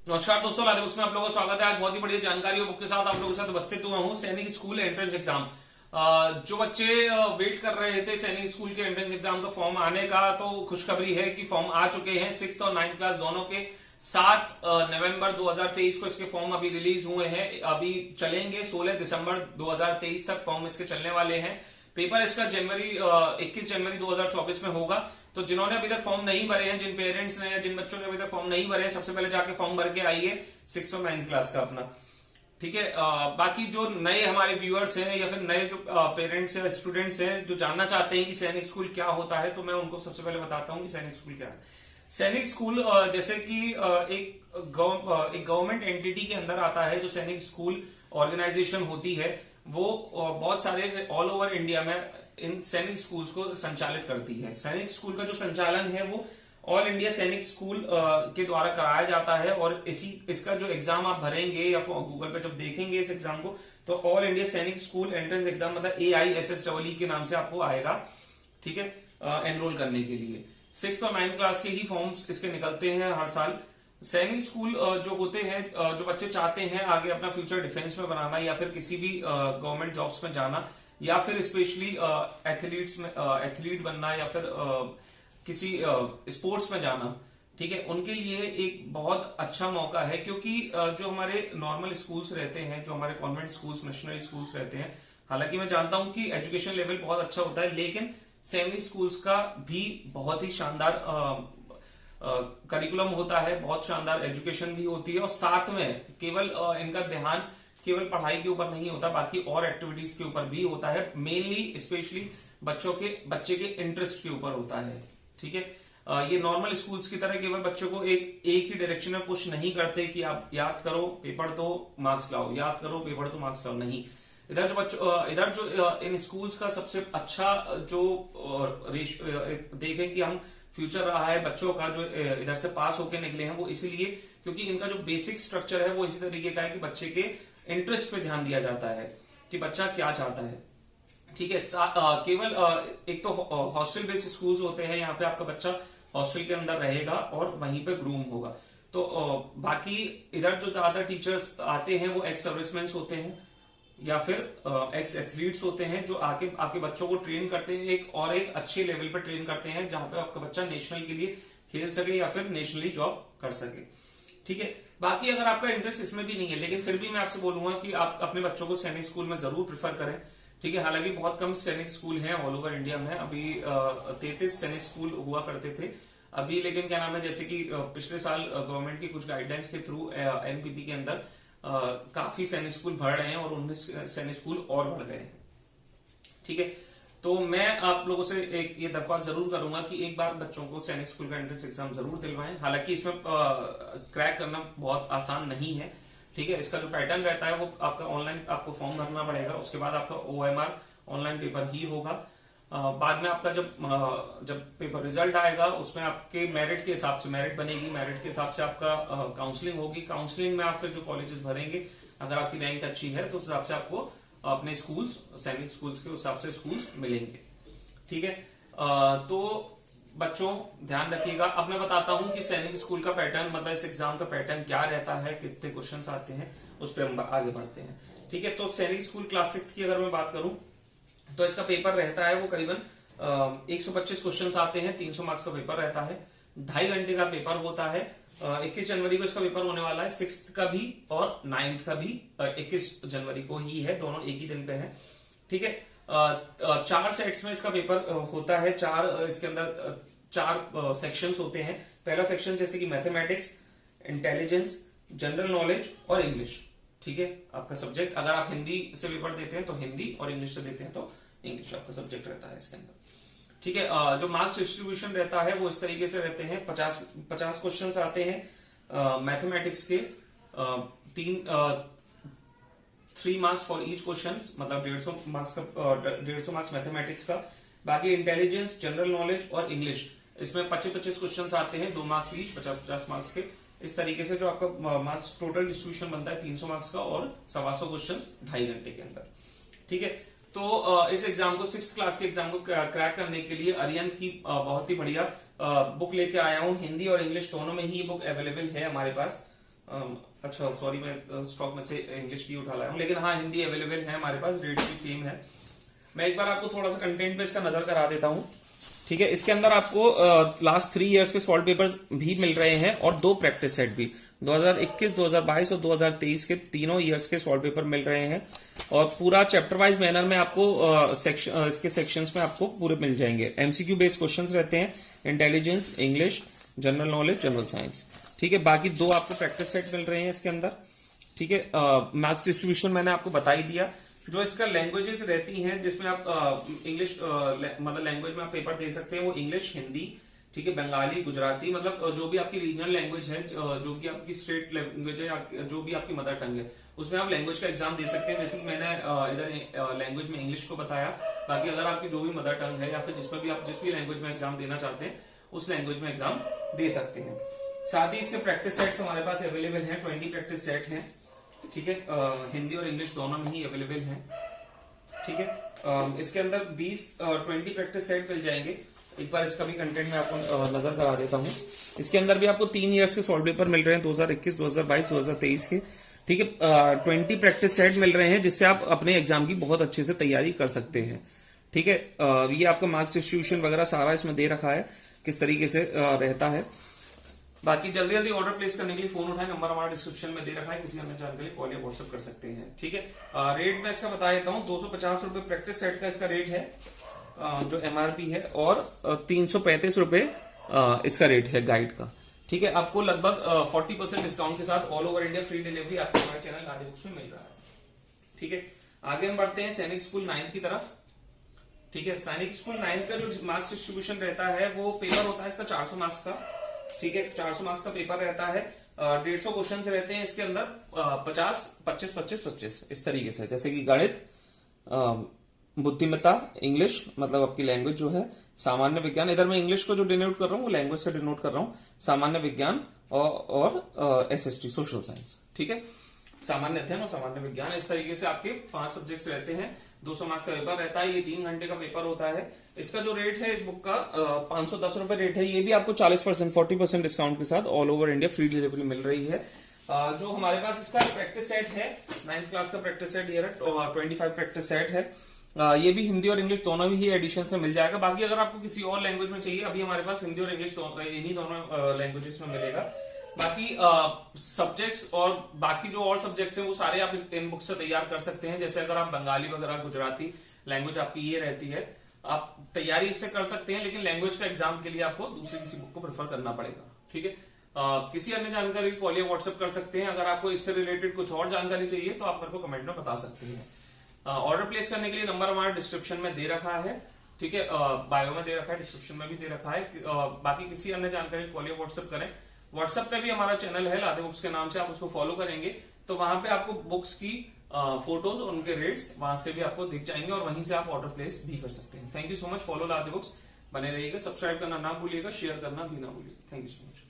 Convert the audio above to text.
नमस्कार दोस्तों, live books में आप लोगों का स्वागत है। आज बहुत ही बढ़िया जानकारी और बुक के साथ आप लोगों के साथ उपस्थित हुआ हूँ। सैनिक स्कूल एंट्रेंस एग्जाम, जो बच्चे वेट कर रहे थे सैनिक स्कूल के एंट्रेंस एग्जाम का फॉर्म आने का, तो खुशखबरी है कि फॉर्म आ चुके हैं। 6th और 9th क्लास दोनों के 7 नवंबर 2023 को इसके फॉर्म अभी रिलीज हुए हैं। अभी चलेंगे 16 दिसंबर 2023 तक फॉर्म इसके चलने वाले हैं। पेपर इसका 21 जनवरी 2024 में होगा। तो जिन्होंने अभी तक फॉर्म नहीं भरे हैं, जिन पेरेंट्स ने या जिन बच्चों ने अभी तक फॉर्म नहीं भरे हैं, सबसे पहले जाके फॉर्म भर के आइए 6th और 9th क्लास का अपना। ठीक है। बाकी जो नए हमारे व्यूअर्स हैं या फिर नए जो पेरेंट्स या स्टूडेंट्स हैं जो जानना चाहते हैं कि सैनिक स्कूल क्या होता है, तो मैं उनको सबसे पहले बताता हूँ कि सैनिक स्कूल क्या है। सैनिक स्कूल जैसे कि एक गवर्नमेंट एंटिटी के अंदर आता है। जो सैनिक स्कूल ऑर्गेनाइजेशन होती है वो बहुत सारे ऑल ओवर इंडिया में इन सैनिक स्कूल्स को संचालित करती है। सैनिक स्कूल का जो संचालन है वो ऑल इंडिया सैनिक स्कूल के द्वारा कराया जाता है। और इसका जो एग्जाम आप भरेंगे या फिर गूगल पे जब देखेंगे इस एग्जाम को, तो ऑल इंडिया सैनिक स्कूल एंट्रेंस एग्जाम मतलब AISSEE के नाम से आपको आएगा। ठीक है, एनरोल करने के लिए 6th और 9th क्लास के ही फॉर्म्स इसके निकलते हैं हर साल। सैनिक स्कूल जो होते हैं, जो बच्चे चाहते हैं आगे अपना फ्यूचर डिफेंस में बनाना या फिर किसी भी गवर्नमेंट जॉब्स में जाना या फिर स्पेशली एथलीट बनना या फिर किसी स्पोर्ट्स में जाना, ठीक है, उनके लिए एक बहुत अच्छा मौका है। क्योंकि जो हमारे नॉर्मल स्कूल्स रहते हैं, जो हमारे कॉन्वेंट स्कूल्स, मिशनरी स्कूल्स रहते हैं, हालांकि मैं जानता हूं कि एजुकेशन लेवल बहुत अच्छा होता है, लेकिन सैनिक स्कूल्स का भी बहुत ही शानदार करिकुलम होता है, बहुत शानदार एजुकेशन भी होती है। और साथ में केवल इनका ध्यान केवल पढ़ाई के ऊपर नहीं होता, बाकी और एक्टिविटीज के ऊपर भी होता है। मेनली स्पेशली बच्चे के इंटरेस्ट के ऊपर होता है। ठीक है, ये नॉर्मल स्कूल्स की तरह केवल बच्चों को एक ही डायरेक्शन में पुश नहीं करते कि आप याद करो पेपर दो मार्क्स लाओ, याद करो पेपर दो मार्क्स लाओ। नहीं, इधर जो इन स्कूल्स का सबसे अच्छा जो देखें कि हम फ्यूचर रहा है बच्चों का, जो इधर से पास होके निकले हैं, वो इसीलिए क्योंकि इनका जो बेसिक स्ट्रक्चर है वो इसी तरीके का है कि बच्चे के इंटरेस्ट पे ध्यान दिया जाता है कि बच्चा क्या चाहता है। ठीक है, केवल एक तो हॉस्टल बेस्ड स्कूल्स होते हैं, यहाँ पे आपका बच्चा हॉस्टल के अंदर रहेगा और वहीं पे ग्रूम होगा। तो बाकी इधर जो ज्यादा टीचर्स आते हैं वो एक्स सर्विसमैन होते हैं या फिर एक्स एथलीट्स होते हैं, जो आके आपके बच्चों को ट्रेन करते हैं, एक अच्छे लेवल पर ट्रेन करते हैं, जहां पे आपका बच्चा नेशनल के लिए खेल सके या फिर नेशनली जॉब कर सके। ठीक है, बाकी अगर आपका इंटरेस्ट इसमें भी नहीं है, लेकिन फिर भी मैं आपसे बोलूंगा कि आप अपने बच्चों को सैनिक स्कूल में जरूर प्रेफर करें। ठीक है, हालांकि बहुत कम सैनिक स्कूल हैं ऑल ओवर इंडिया में। अभी 33 सैनिक स्कूल हुआ करते थे अभी, लेकिन क्या नाम है, जैसे कि पिछले साल गवर्नमेंट की कुछ गाइडलाइंस के थ्रू NPP के अंदर काफी सैनिक स्कूल बढ़ रहे हैं और उनमें सैनिक स्कूल और बढ़ गए हैं। ठीक है, तो मैं आप लोगों से एक ये दरख्वास्त जरूर करूंगा कि एक बार बच्चों को सैनिक स्कूल का एंट्रेंस एग्जाम जरूर दिलवाएं। हालांकि इसमें क्रैक करना बहुत आसान नहीं है। ठीक है, इसका जो पैटर्न रहता है वो आपका ऑनलाइन आपको फॉर्म भरना पड़ेगा, उसके बाद आपका OMR ऑनलाइन पेपर ही होगा। बाद में आपका जब पेपर रिजल्ट आएगा उसमें आपके मेरिट के हिसाब से मेरिट बनेगी, मेरिट के हिसाब से आपका काउंसलिंग होगी। काउंसलिंग में आप फिर जो कॉलेजेस भरेंगे, अगर आपकी रैंक अच्छी है तो उस हिसाब से आपको अपने स्कूल्स, सैनिक स्कूल्स के हिसाब से स्कूल्स मिलेंगे। ठीक है, तो बच्चों ध्यान रखिएगा। अब मैं बताता हूं कि सैनिक स्कूल का पैटर्न, मतलब इस एग्जाम का पैटर्न क्या रहता है, कितने क्वेश्चंस आते हैं, उस पर हम आगे बढ़ते हैं। ठीक है, तो सैनिक स्कूल क्लास 6 की अगर मैं बात करूं तो इसका पेपर रहता है वो करीबन 125 क्वेश्चन आते हैं, 300 मार्क्स का पेपर रहता है, 2.5 घंटे का पेपर होता है। 21 जनवरी को इसका पेपर होने वाला है, 6th का भी और 9th का भी 21 जनवरी को ही है, दोनों एक ही दिन पे है। ठीक है, 4 सेट्स में इसका पेपर होता है। इसके अंदर 4 सेक्शंस होते हैं। पहला सेक्शन जैसे कि मैथमेटिक्स, इंटेलिजेंस, जनरल नॉलेज और इंग्लिश। ठीक है, आपका सब्जेक्ट, अगर आप हिंदी से पेपर देते हैं तो हिंदी और इंग्लिश से देते हैं तो इंग्लिश आपका सब्जेक्ट रहता है इसके अंदर। ठीक है, जो मार्क्स डिस्ट्रीब्यूशन रहता है वो इस तरीके से रहते हैं। 50 क्वेश्चन आते हैं मैथमेटिक्स के, 3 मार्क्स फॉर ईच क्वेश्चन, मतलब 150 मार्क्स मैथमेटिक्स का। बाकी इंटेलिजेंस, जनरल नॉलेज और इंग्लिश, इसमें 25 क्वेश्चन आते हैं, 2 मार्क्स ईच, 50 मार्क्स के। इस तरीके से जो आपका मार्क्स टोटल डिस्ट्रीब्यूशन बनता है 300 मार्क्स का और 125 क्वेश्चन 2.5 घंटे के अंदर। ठीक है, तो इस एग्जाम को 6th क्लास के एग्जाम को क्रैक करने के लिए अरिहंत की बहुत ही बढ़िया बुक लेके आया हूं। हिंदी और इंग्लिश दोनों में ही ये बुक अवेलेबल है हमारे पास। अच्छा सॉरी, मैं स्टॉक में से इंग्लिश की उठा लाया हूँ, लेकिन हाँ हिंदी अवेलेबल है हमारे पास, रेट भी सेम है। मैं एक बार आपको थोड़ा सा कंटेंट पे इसका नजर करा देता हूँ। ठीक है, इसके अंदर आपको लास्ट 3 इयर्स के सॉल्व पेपर्स भी मिल रहे हैं और 2 प्रैक्टिस सेट भी, 2021, 2022 और 2023 के तीनों इयर्स के सॉल्व पेपर मिल रहे हैं और पूरा चैप्टर वाइज मैनर में आपको इसके सेक्शंस में आपको पूरे मिल जाएंगे। एमसीक्यू बेस्ड क्वेश्चंस रहते हैं, intelligence, English, general knowledge, general science. ठीक है, बाकी 2 आपको प्रैक्टिस सेट मिल रहे हैं इसके अंदर। ठीक है, मार्क्स डिस्ट्रीब्यूशन मैंने आपको बता ही दिया। जो इसका लैंग्वेजेस रहती हैं जिसमें आप इंग्लिश मतलब लैंग्वेज में आप पेपर दे सकते हैं, वो इंग्लिश, हिंदी, ठीक है, बंगाली, गुजराती, मतलब जो भी आपकी रीजनल लैंग्वेज है, जो भी आपकी स्टेट लैंग्वेज है, जो भी आपकी मदर टंग है, उसमें आप लैंग्वेज का एग्जाम दे सकते हैं। जैसे कि मैंने इधर लैंग्वेज में इंग्लिश को बताया। बाकी अगर आपकी जो भी मदर टंग है या फिर जिसमें भी आप जिस भी लैंग्वेज में एग्जाम देना चाहते हैं उस लैंग्वेज में एग्जाम दे सकते हैं। साथ ही इसके प्रैक्टिस सेट्स हमारे पास अवेलेबल हैं, 20 प्रैक्टिस सेट हैं। ठीक है, हिंदी और इंग्लिश दोनों में ही अवेलेबल हैं। ठीक है, इसके अंदर 20 प्रैक्टिस सेट मिल जाएंगे। एक बार इसका भी कंटेंट मैं आपको नजर करा देता हूँ। इसके अंदर भी आपको 3 इयर्स के सॉल्व पेपर मिल रहे हैं, 2021, 2022, 2023 के। ठीक है, 20 प्रैक्टिस सेट मिल रहे हैं जिससे आप अपने एग्जाम की बहुत अच्छे से तैयारी कर सकते हैं। ठीक है, ये आपका मार्क्स डिस्ट्रीब्यूशन वगैरह सारा इसमें दे रखा है किस तरीके से रहता है। बाकी जल्दी जल्दी ऑर्डर प्लेस करने के लिए फोन उठाएं, नंबर हमारा डिस्क्रिप्शन में दे रखा है, किसी अन्य जानकारी कॉल या व्हाट्सएप कर सकते हैं। ठीक है, रेट मैं इसका बता देता हूँ, 250 रुपए प्रैक्टिस सेट का इसका रेट है जो एमआरपी है, और 335 रुपए इसका रेट है गाइड का। ठीक है, आपको लगभग 40% डिस्काउंट के साथ all over India free delivery आपको हमारे चैनल आदि बुक्स में मिल रहा है। ठीक है, आगे हम बढ़ते हैं सैनिक स्कूल 9th की तरफ। ठीक है, सैनिक स्कूल 9th का जो मार्क्स डिस्ट्रीब्यूशन रहता है वो पेपर होता है इसका 400 मार्क्स का। ठीक है, 400 मार्क्स का पेपर रहता है, 150 क्वेश्चन रहते हैं इसके अंदर, 50, 25, 25, 25 इस तरीके से, जैसे कि गणित, बुद्धिमत्ता, इंग्लिश मतलब आपकी लैंग्वेज जो है, सामान्य विज्ञान, इधर मैं इंग्लिश को जो डिनोट कर रहा हूँ वो लैंग्वेज से डिनोट कर रहा हूँ, सामान्य विज्ञान और एसएसटी सोशल साइंस। ठीक है, सामान्य अध्ययन और सामान्य विज्ञान, इस तरीके से आपके 5 सब्जेक्ट्स रहते हैं। 200 मार्क्स का पेपर रहता है, ये 3 घंटे का पेपर होता है। इसका जो रेट है इस बुक का 510 रुपए रेट है। ये भी आपको 40% डिस्काउंट के साथ all over India free delivery मिल रही है। जो हमारे पास इसका प्रैक्टिस सेट है, 9th क्लास का प्रैक्टिस सेट, ये 25 प्रैक्टिस सेट है। ये भी हिंदी और इंग्लिश दोनों ही एडिशन से मिल जाएगा। बाकी अगर आपको किसी और लैंग्वेज में चाहिए, अभी हमारे पास हिंदी और इंग्लिश इन्हीं दोनों लैंग्वेजेस में मिलेगा। बाकी सब्जेक्ट्स और बाकी जो और सब्जेक्ट्स हैं वो सारे आप इन बुक से तैयार कर सकते हैं। जैसे अगर आप बंगाली वगैरह, गुजराती लैंग्वेज आपकी ये रहती है, आप तैयारी इससे कर सकते हैं, लेकिन लैंग्वेज का एग्जाम के लिए आपको दूसरी किसी बुक को प्रेफर करना पड़ेगा। ठीक है, किसी अन्य जानकारी कॉल या व्हाट्सएप कर सकते हैं। अगर आपको इससे रिलेटेड कुछ और जानकारी चाहिए तो आप मेरे को कमेंट में बता सकते हैं। ऑर्डर प्लेस करने के लिए नंबर हमारा डिस्क्रिप्शन में दे रखा है। ठीक है, बायो में दे रखा है, डिस्क्रिप्शन में भी दे रखा है। बाकी किसी अन्य जानकारी कॉल या व्हाट्सएप करें। व्हाट्सएप पे भी हमारा चैनल है लादे बुक्स के नाम से, आप उसको फॉलो करेंगे तो वहां पे आपको बुक्स की फोटोज और उनके रेट्स वहां से भी आपको दिख जाएंगे और वहीं से आप ऑर्डर प्लेस भी कर सकते हैं। Thank you so much, follow लादे बुक्स, बने रहिएगा, सब्सक्राइब करना ना भूलिएगा, शेयर करना भी ना भूलिएगा। Thank you so much.